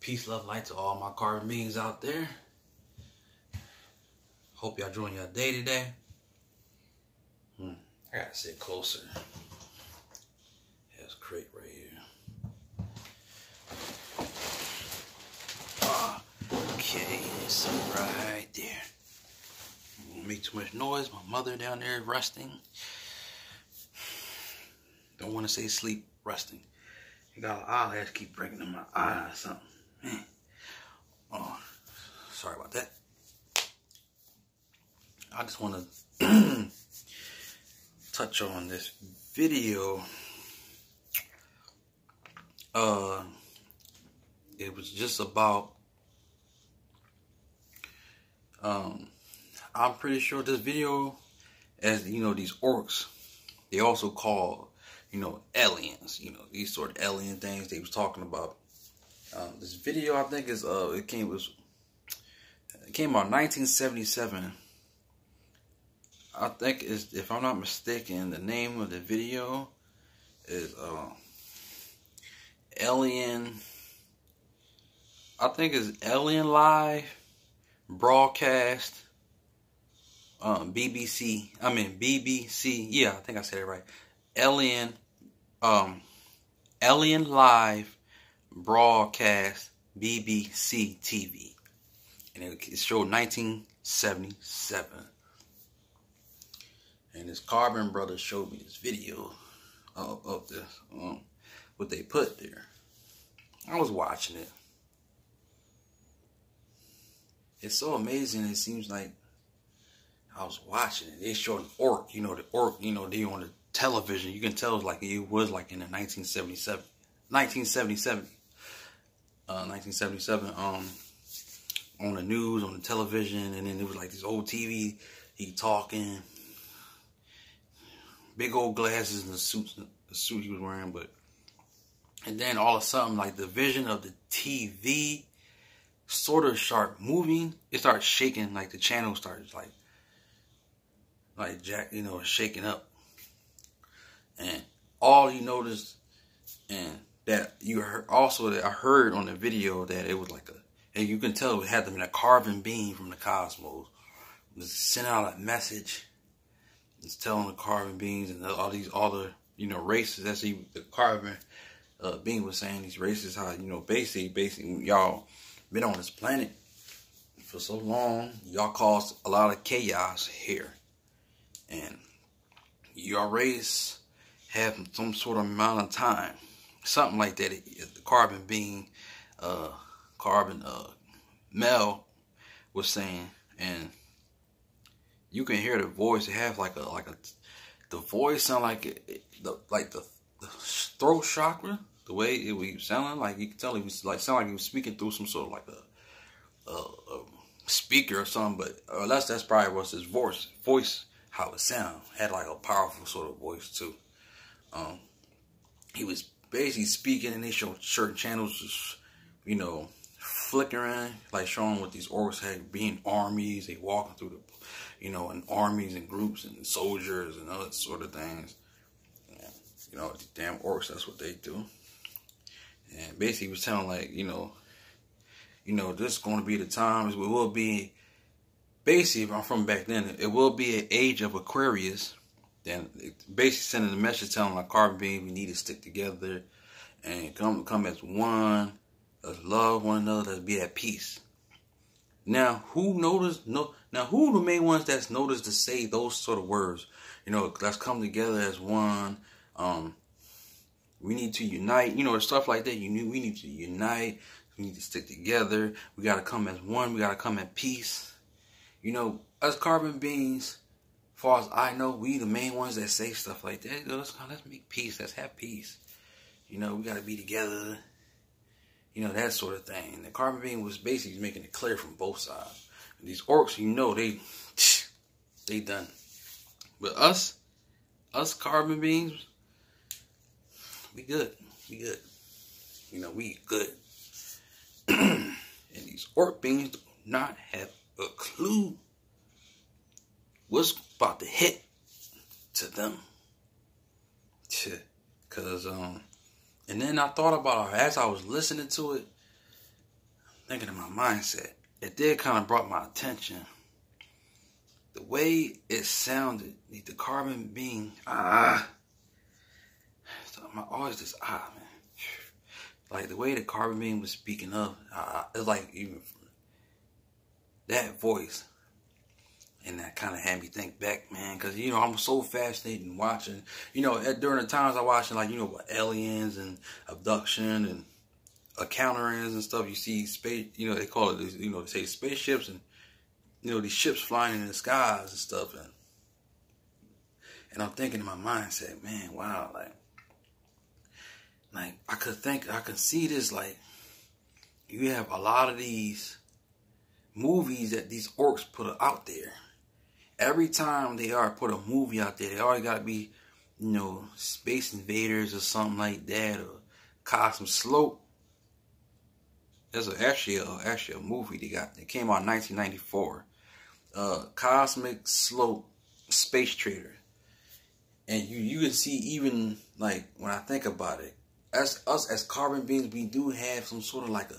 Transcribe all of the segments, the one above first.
Peace, love, light to all my carbon beings out there. Hope y'all enjoying your day today. I gotta sit closer. There's a crate right here. Okay, it's right there. Won't make too much noise. My mother down there resting. Don't want to say sleep, resting. You got an eyelash keep breaking in my eye or something. Man. Oh, sorry about that. I just want to touch on this video. It was just about I'm pretty sure this video, as you know, these orcs, they also call, you know, aliens, you know, these sort of alien things they was talking about. This video, I think, is it came out in 1977. I think is, if I'm not mistaken, the name of the video is Alien. I think it's Alien Live Broadcast. BBC. Yeah, I think I said it right. Alien Live Broadcast BBC TV, and it showed 1977. And this Carbon brother showed me this video of this, what they put there. I was watching it. It's so amazing. It seems like I was watching it. They showed an orc, you know, the orc, you know, they on the television. You can tell it was like in the 1977 on the news, on the television, and then it was like this old TV, he talking, big old glasses and the suit he was wearing, and then all of a sudden, like, the vision of the TV sort of start moving. It starts shaking, like the channel starts like Jack, you know, shaking up. And all you noticed, and that you heard also, that I heard on the video, that it was like and you can tell it had them in a carbon beam from the cosmos. It was sending out a message. It's telling the carbon beings and all these other, you know, races. That's the carbon being was saying, these races, how, you know, basically y'all been on this planet for so long, y'all caused a lot of chaos here, and your race have some sort of amount of time, something like that. The carbon being, Mel was saying, and you can hear the voice. It has the voice sound like the throat chakra. The way it was sounding, like you could tell he was like sound like he was speaking through some sort of like a speaker or something. But that's probably was his voice, how it sound. Had like a powerful sort of voice too. He was basically speaking, and they showed certain channels just, you know, flickering, like showing what these orcs had, being armies. They walking through the, you know, in armies and groups and soldiers and other sort of things. And, you know, these damn orcs, that's what they do. And basically he was telling, like, you know, this is going to be the times, it will be, basically, if I'm from back then, it will be an age of Aquarius. Then basically sending a message telling like carbon being, we need to stick together and come as one. Let's love one another. Let's be at peace. Now, who who the main ones that's noticed to say those sort of words? You know, let's come together as one. We need to unite. You know, stuff like that. We need to unite. We need to stick together. We got to come as one. We got to come at peace. You know, us carbon beings, as far as I know, we the main ones that say stuff like that. Let's make peace. Let's have peace. You know, we got to be together. You know, that sort of thing. And the carbon being was basically making it clear from both sides. And these orcs, you know, they done. But us carbon beings, we good. We good. You know, we good. And these orc beings do not have a clue what's about to hit to them. Cause and then I thought about it as I was listening to it. thinking of my mindset, it did kind of brought my attention. The way it sounded, the carbon being, always this man. Like the way the carbon being was speaking up, it's like even that voice. And that kind of had me think back, man, because, you know, I'm so fascinated in watching, you know, during the times I watching, like, you know, aliens and abduction and encounterings and stuff, you see space, you know, they call it, you know, they say spaceships and, you know, these ships flying in the skies and stuff. And I'm thinking in my mind, said, man, wow, like, I could see this, like, you have a lot of these movies that these orcs put out there. Every time they put a movie out there, they always got to be, you know, Space Invaders or something like that, or Cosmic Slope. There's actually a movie they got. It came out in 1994. Cosmic Slope Space Trader. And you can see, even like when I think about it, us as carbon beings, we do have some sort of like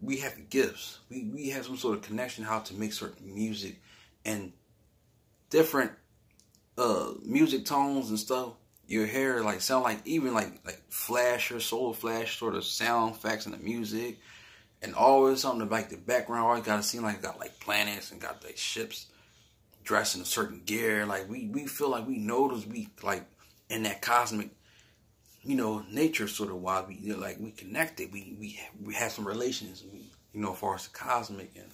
we have gifts. We have some sort of connection how to make certain music and different music tones and stuff. Your hair like sound like even like flash or solar flash sort of sound effects in the music, and always something like the background always gotta seem like it got like planets and got like ships dressed in a certain gear. Like we feel like we know those, we like in that cosmic, you know, nature sort of why we, you know, like we connected. We have some relations, you know, as far as the cosmic and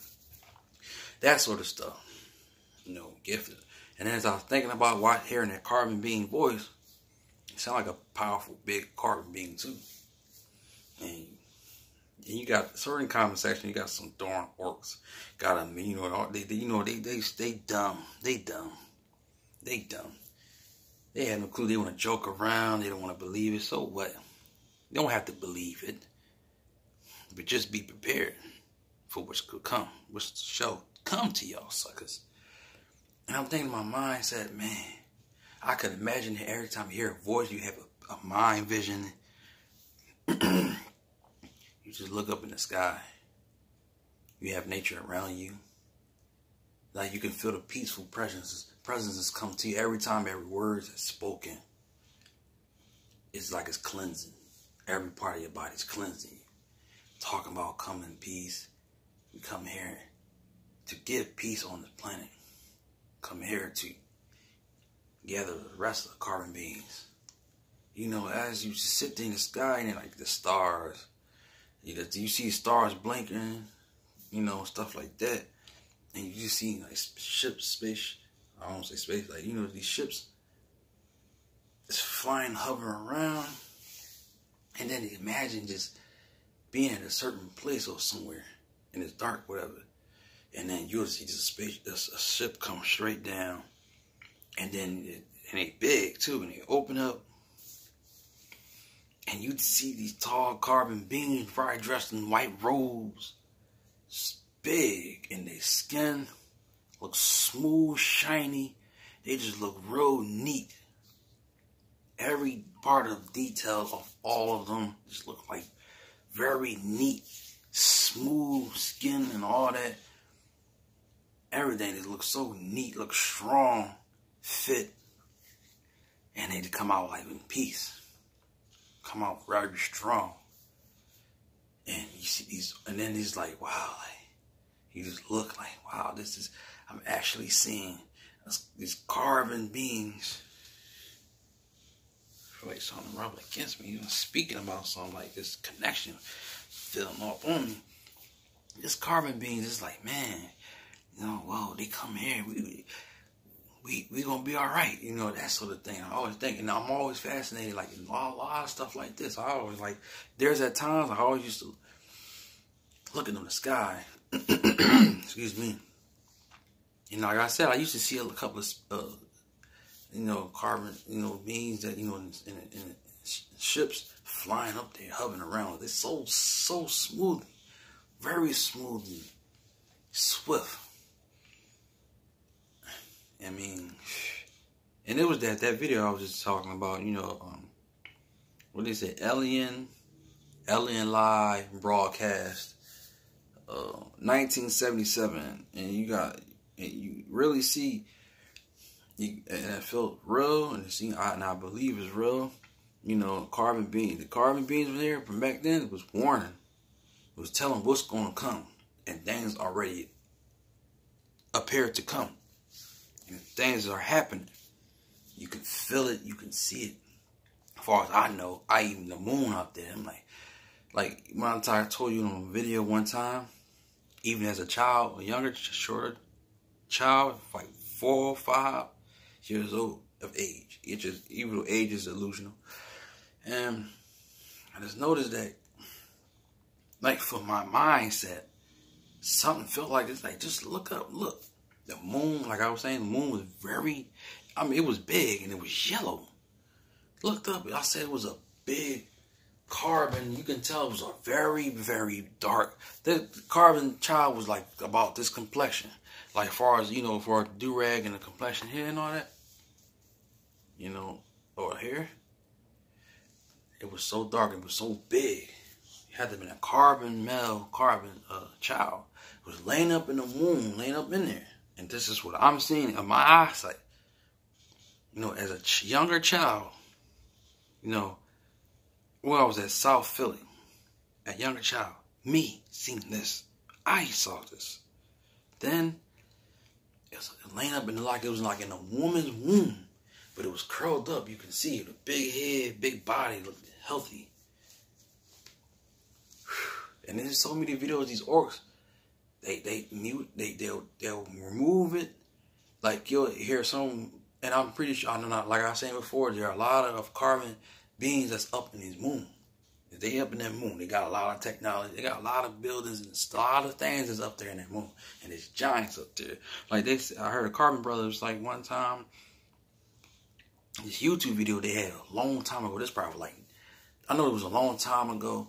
that sort of stuff. You know, gifted. And as I was thinking about hearing that carbon being voice, it sounded like a powerful, big carbon being too. And you got certain comment section, you got some darn orcs. Got them, you know, they dumb. They dumb. They have no clue. They want to joke around. They don't want to believe it. So what? You don't have to believe it, but just be prepared for what could come, which shall come to y'all suckers. And I'm thinking in my mind, said, man, I could imagine that every time you hear a voice, you have a mind vision. You just look up in the sky. You have nature around you. Like you can feel the peaceful presences come to you every time every word is spoken. It's like it's cleansing. Every part of your body's cleansing you. Talking about coming in peace. We come here to give peace on this planet. Come here to gather the rest of the carbon beings. You know, as you sit there in the sky and like the stars, you see stars blinking, you know, stuff like that. And you just see like ships, space, I don't say space, like, you know, these ships is flying, hovering around. And then imagine just being at a certain place or somewhere and it's dark, whatever. And then you'll see a ship come straight down. And then they big too, and they open up. And you'd see these tall carbon beings probably dressed in white robes. It's big, and their skin looks smooth, shiny. They just look real neat. Every part of detail of all of them just look like very neat, smooth skin and all that. Everything just looks so neat, looks strong, fit. And they come out like in peace. Come out very strong. And you see these, and then he's like, wow, like, you just look like, wow, I'm actually seeing these carbon beings. I feel like something rubbing against me, even speaking about something like this connection filling up on me. This carbon beings is like, man, you know, whoa, they come here, we gonna be all right, you know, that sort of thing. I always think, and I'm always fascinated, like, in a lot of stuff like this. I always, like, there's at times I always used to looking in the sky, excuse me, you know, like I said, I used to see a couple of, you know, carbon, you know, beings that, you know, in ships flying up there, hovering around. They're so smooth, very smooth and swift. I mean, and it was that video I was just talking about, you know, what they say, Alien Live broadcast 1977, and you really see, and it felt real, and I believe it's real. You know, carbon beans. The carbon beans were here from back then. It was warning. It was telling what's going to come, and things already appear to come, and things are happening. You can feel it. You can see it. As far as I know, even the moon out there. I'm like when I told you on a video one time, even as a child, a younger, shorter child, like 4 or 5 years old of age. It's just, even age is illusional. And I just noticed that, like, for my mindset, something felt like it's like, just look up, look. The moon, like I was saying, the moon was it was big and it was yellow. Looked up, I said it was a big carbon. You can tell it was a very, very dark. The carbon child was like about this complexion. Like as far as, you know, for a do-rag and the complexion here and all that. You know, or here. It was so dark, it was so big. It had to have been a carbon child. It was laying up in the moon, laying up in there. And this is what I'm seeing in my eyesight. You know, as a younger child, you know, when I was at South Philly, a younger child, me seeing this, I saw this. Then it was laying up in it was like in a woman's womb, but it was curled up. You can see it, a big head, big body, looked healthy. And there's so many videos of these orcs. They'll remove it. Like you'll hear some, and I'm pretty sure, I know not, like I was saying before, there are a lot of carbon beings that's up in these moon. They up in that moon. They got a lot of technology. They got a lot of buildings and a lot of things that's up there in that moon. And there's giants up there. Like I heard a Carbon Brothers, like one time, this YouTube video they had a long time ago. This probably like, I know it was a long time ago.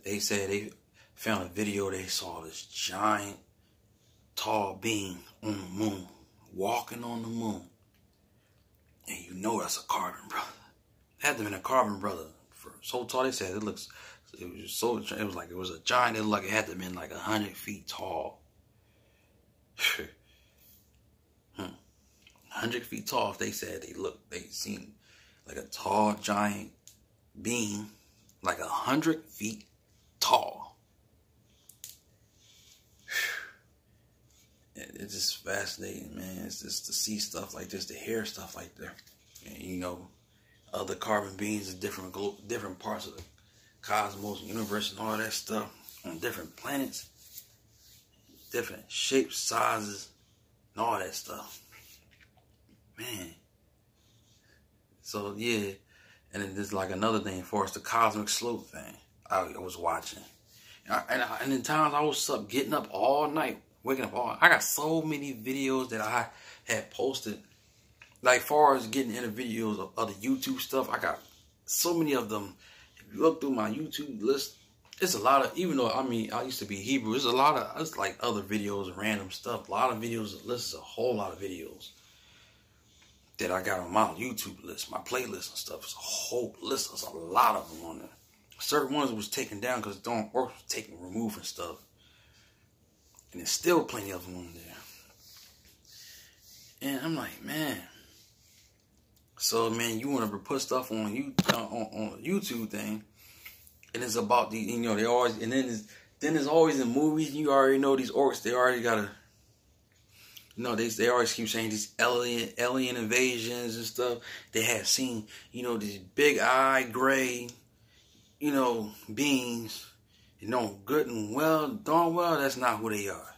They said they found a video. They saw this giant, tall being on the moon, walking on the moon. And you know that's a Carbon Brother. It had to have been a Carbon Brother. For so tall, they said it was like it was a giant. It looked like it had to have been like 100 feet tall. 100 feet tall. If they said they seen like a tall giant being, like 100 feet tall. It's just fascinating, man. It's just to see stuff like this, to hear stuff like that. And you know, other carbon beings in different parts of the cosmos, universe, and all that stuff on different planets, different shapes, sizes, and all that stuff. Man. So yeah, and then there's like another thing for us, the cosmic slope thing. I was watching, and in times I was getting up all night. Waking up all, I got so many videos that I had posted. Like far as getting into videos of other YouTube stuff, I got so many of them. If you look through my YouTube list, it's a lot of, even though I used to be Hebrew, it's like other videos, random stuff. A lot of videos, lists a whole lot of videos that I got on my YouTube list, my playlist and stuff. It's a whole list. There's a lot of them on there. Certain ones was taken down because don't work was removing stuff. And there's still plenty of them on there. And I'm like, man. So, man, you want to put stuff on a YouTube thing. And it's about the, you know, they always, and then there's always in movies, you already know these orcs, they already got to, you know, they always keep saying these alien invasions and stuff. They have seen, you know, these big eye, gray, you know, beings. You know, good and well, darn well, that's not who they are.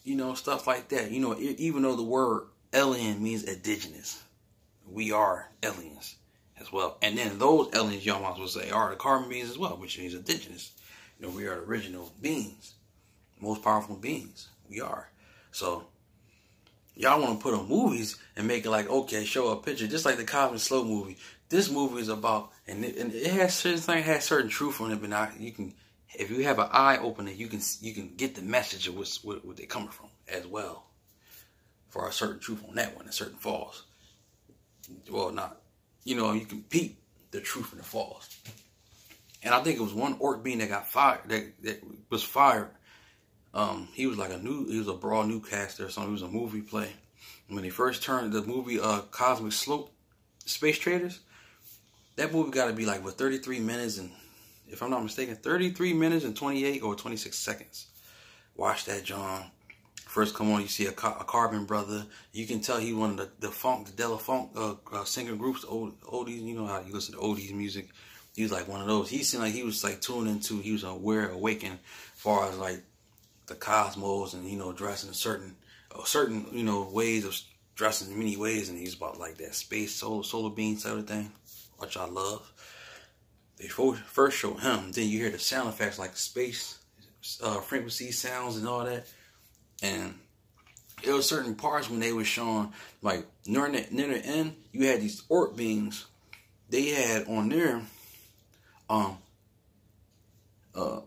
You know, stuff like that. You know, even though the word alien means indigenous, we are aliens as well. And then those aliens, y'all might as well say, are the carbon beings as well, which means indigenous. You know, we are the original beings, most powerful beings. We are. So, y'all want to put on movies and make it like, okay, show a picture, just like the Cosmic Slow movie. This movie is about, and it has certain things, has certain truth on it, but now you can, if you have an eye opener, you can get the message of what they're coming from as well. For a certain truth on that one, and certain false. Well, not, you know, you can peep the truth in the false. And I think it was one orc being that got fired, that was fired. He was like he was a broad newscaster or something. It was a movie play. When they first turned the movie Cosmic Slope, Space Traders, that movie got to be like, what, 33 minutes and, if I'm not mistaken, 33 minutes and 28 or 26 seconds. Watch that, John. First come on, you see a Carbon brother. You can tell he one of the funk, the Della Funk singer groups, oldies. You know how you listen to oldies music. He was like one of those. He seemed like he was like tuned into, he was aware, awakened, as far as like the cosmos and, you know, dressing certain, you know, ways of dressing in many ways. And he's about like that space, solar beam sort of thing, which I love. They first show him, then you hear the sound effects like space frequency sounds and all that. And there were certain parts when they were showing, like near the end, you had these orc beings. They had on there,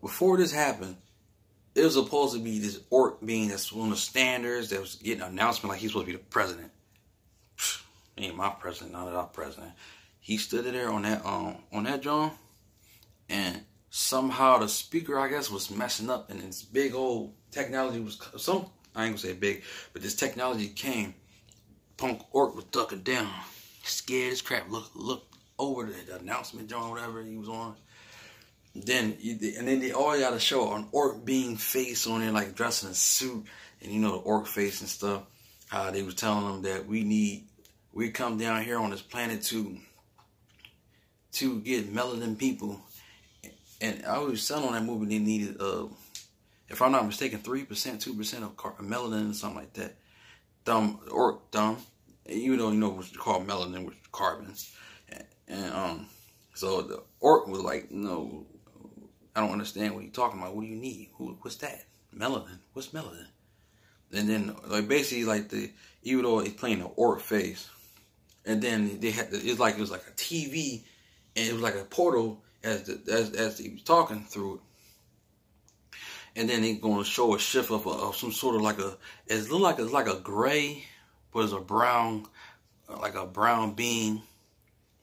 before this happened, it was supposed to be this orc being that's one of the standards that was getting an announcement like he's supposed to be the president. He ain't my president, not our president. He stood there on that John, and somehow the speaker, I guess, was messing up, and this big old technology was I ain't gonna say big, but this technology came. Punk orc was ducking down, scared as crap. Look over the announcement, John, whatever he was on. Then they all got to show an orc being face on there, like dressed in a suit, and you know the orc face and stuff. How they was telling them that we come down here on this planet to get melanin people. And I was telling on that movie they needed, if I'm not mistaken, 3%, 2% of melanin or something like that. Orc, you know what's called melanin, which is carbons. And so the orc was like, no, I don't understand what you're talking about. What do you need? What's that? Melanin. What's melanin? And then like basically like even though he's playing the orc face, and then they had it was like a TV, and it was like a portal as he was talking through it. And then they're going to show a shift of some sort of it's like a gray, but it's a brown, like a brown being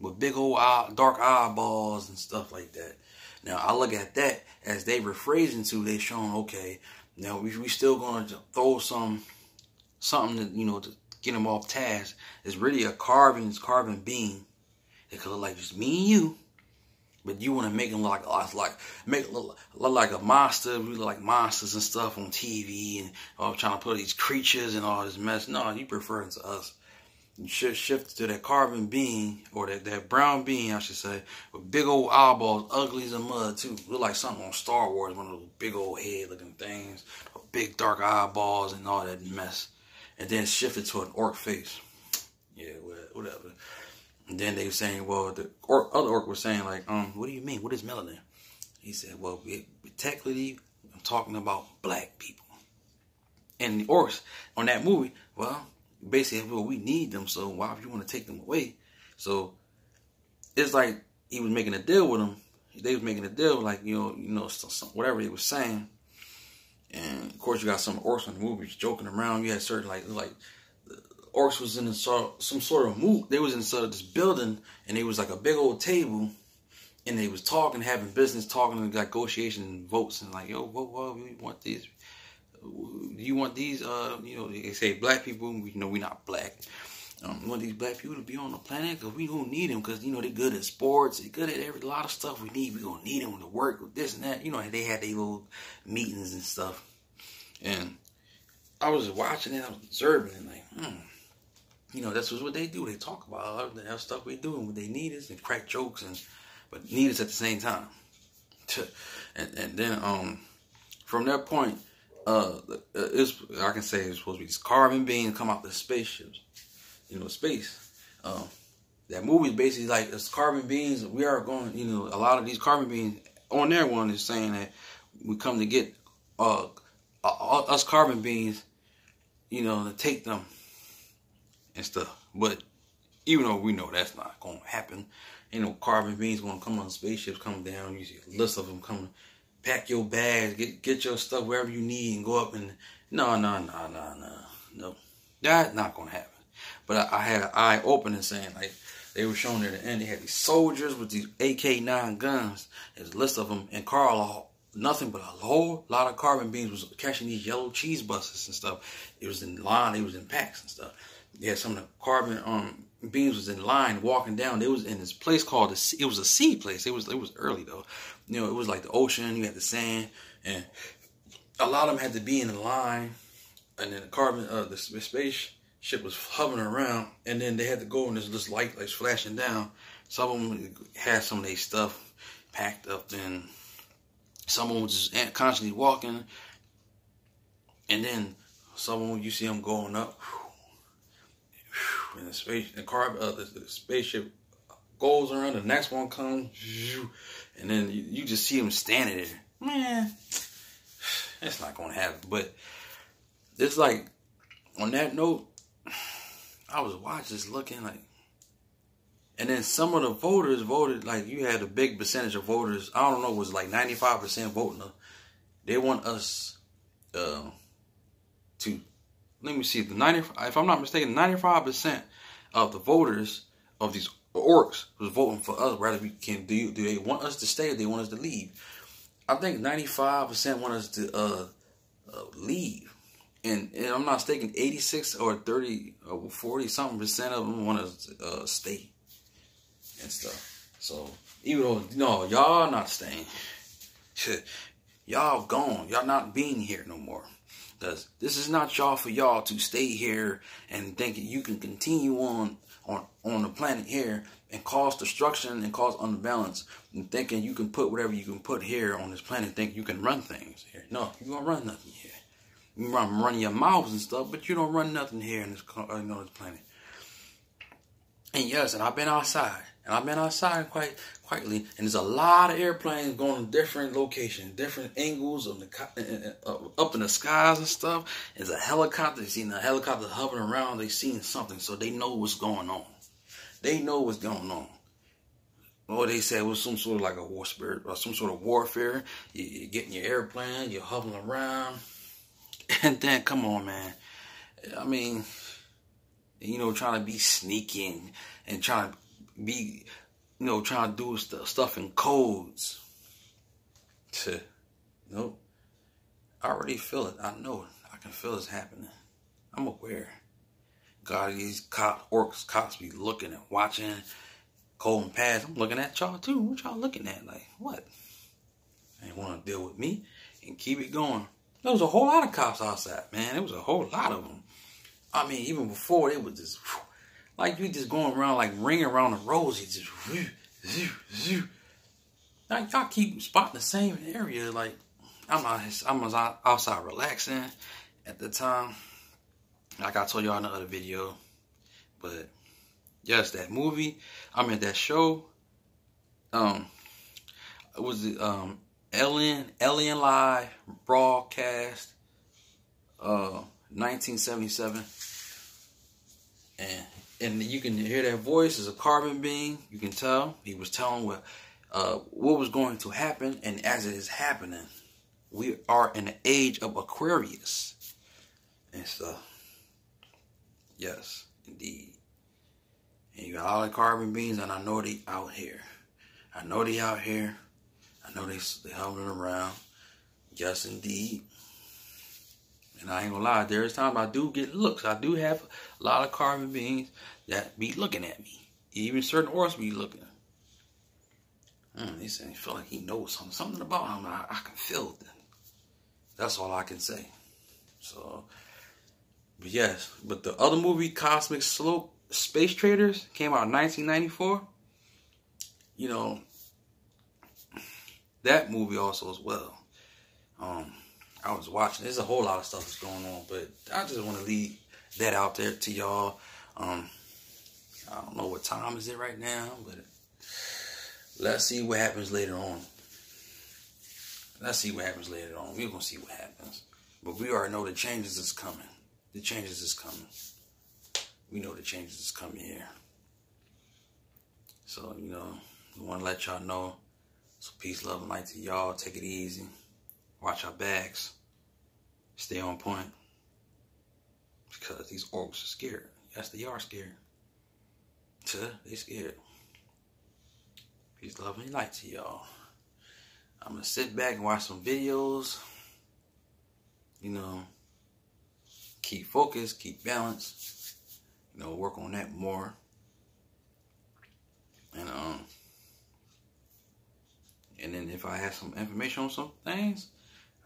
with big old dark eyeballs and stuff like that. Now I look at that as they rephrasing to, they showing, okay, now we still going to throw something that, you know, to get them off task. It's really a carbon being. It could look like just me and you, but you want to make them look like a monster. We look like monsters and stuff on TV, and trying to put these creatures and all this mess. No, you prefer it to us. You should shift to that carbon being, or that brown being, I should say, with big old eyeballs, ugly as a mud too. Look like something on Star Wars, one of those big old head looking things, big dark eyeballs and all that mess. And then shift it to an orc face. Yeah, whatever. And then they were saying, well, the other orc was saying, like, what do you mean? What is melanin? He said, well, technically, I'm talking about black people. And the orcs on that movie, well, basically, well, we need them, so why would you want to take them away? So it's like he was making a deal with them. They was making a deal, like, you know, whatever he was saying. And of course, you got some orcs in the movie joking around. You had certain like orcs was in some sort of mood. They was inside of this building, and it was like a big old table, and they was talking, having business, talking, and negotiation votes, and like, yo, what we want these. Do you want these? You know, they say black people. You know, we not black. We want these black people to be on the planet because we gonna need them, because you know they good at sports, they good at a lot of stuff we need. We gonna need them to work with this and that. You know, they had their little meetings and stuff. And I was watching it, I was observing, and like, you know, that's what they do. They talk about a lot of the stuff we do, and what they need is and crack jokes, but need us at the same time. And then from that point. I can say it's supposed to be these carbon beings come out the spaceships, you know, space. That movie is basically like it's carbon beings. We are going, you know, a lot of these carbon beings on their one is saying that we come to get us carbon beings, you know, to take them and stuff. But even though we know that's not going to happen, you know, carbon beings going to come on spaceships, come down. You see a list of them coming. Pack your bags, get your stuff wherever you need, and go up and no, that's not gonna happen. But I had an eye opening saying like, they were shown at the end. They had these soldiers with these AK-9 guns. There's a list of them. And Carl, nothing but a whole lot of carbon beams was catching these yellow cheese buses and stuff. It was in line. It was in packs and stuff. Yeah, some of the carbon beams was in line walking down. It was in this place called it was a sea place. It was early though. You know, it was like the ocean. You had the sand, and a lot of them had to be in the line. And then the spaceship was hovering around, and then they had to go and there's this light like flashing down. Some of them had some of their stuff packed up, and some of them was just constantly walking, and then some of them you see them going up. And the spaceship goes around, the next one comes, and then you just see them standing there. Man, that's not gonna happen. But it's like, on that note, I was watching this looking like, and then some of the voters voted, like you had a big percentage of voters, I don't know, it was like 95% voting. They want us to, let me see, if I'm not mistaken, 95% of the voters of these orcs was voting for us. Rather, we can do they want us to stay or they want us to leave? I think 95% want us to leave. And I'm not mistaken, 86 or 30 or 40 something percent of them want us to stay and stuff. So even though, no, y'all not staying, y'all gone, y'all not being here no more. Because this is not y'all for y'all to stay here and thinking you can continue on the planet here and cause destruction and cause unbalance and thinking you can put whatever you can put here on this planet, think you can run things here. No, you don't run nothing here. You run your mouths and stuff, but you don't run nothing here in this planet. And yes, and I've been outside. And I've been outside quite quietly. And there's a lot of airplanes going to different locations, different angles of up in the skies and stuff. There's a helicopter. They've seen a helicopter hovering around. They've seen something. So they know what's going on. They know what's going on. Or they said it was some sort of like a war spirit or some sort of warfare. You get in your airplane, you're hovering around. And then, come on, man. I mean, you know, trying to be sneaking and trying to be, you know, trying to do stuff in codes. Nope. I already feel it. I know it. I can feel it's happening. I'm aware. God, these cops be looking and watching, cold pass. I'm looking at y'all too. What y'all looking at? Like, what? They want to deal with me and keep it going. There was a whole lot of cops outside, man. There was a whole lot of them. I mean, even before, it was just, like you just going around, like ringing around the roads. You just, like y'all keep spotting the same area. Like, I was outside relaxing at the time. Like I told y'all in the other video. But, yes, that movie, that show, it was Alien Live broadcast, 1977, and you can hear that voice is a carbon beam. You can tell he was telling what was going to happen, and as it is happening, we are in the age of Aquarius and stuff. Yes, indeed. And you got all the carbon beams, and I know they out here. I know they out here. I know they hovering around. Yes, indeed. And I ain't gonna lie, there's times I do get looks. I do have a lot of carbon beings that be looking at me. Even certain orcs be looking. They say, feel like he knows something. Something about him. I can feel it. That's all I can say. So, but yes. But the other movie, Cosmic Slope Space Traders, came out in 1994. You know, that movie also as well. I was watching. There's a whole lot of stuff that's going on, but I just want to leave that out there to y'all. I don't know what time is it right now, but let's see what happens later on. Let's see what happens later on. We're going to see what happens. But we already know the changes is coming. The changes is coming. We know the changes is coming here. So, you know, we want to let y'all know. So peace, love, and light to y'all. Take it easy. Watch our backs. Stay on point. Because these orcs are scared. Yes, they are scared. They scared. Peace, love, and light to y'all. I'm gonna sit back and watch some videos. You know, keep focused, keep balance. You know, work on that more. And then if I have some information on some things,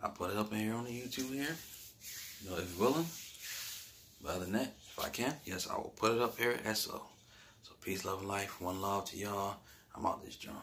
I'll put it up in here on the YouTube here. You know, if willing. But other than that, if I can, yes, I will put it up here as so. So peace, love, and life. One love to y'all. I'm out this joint.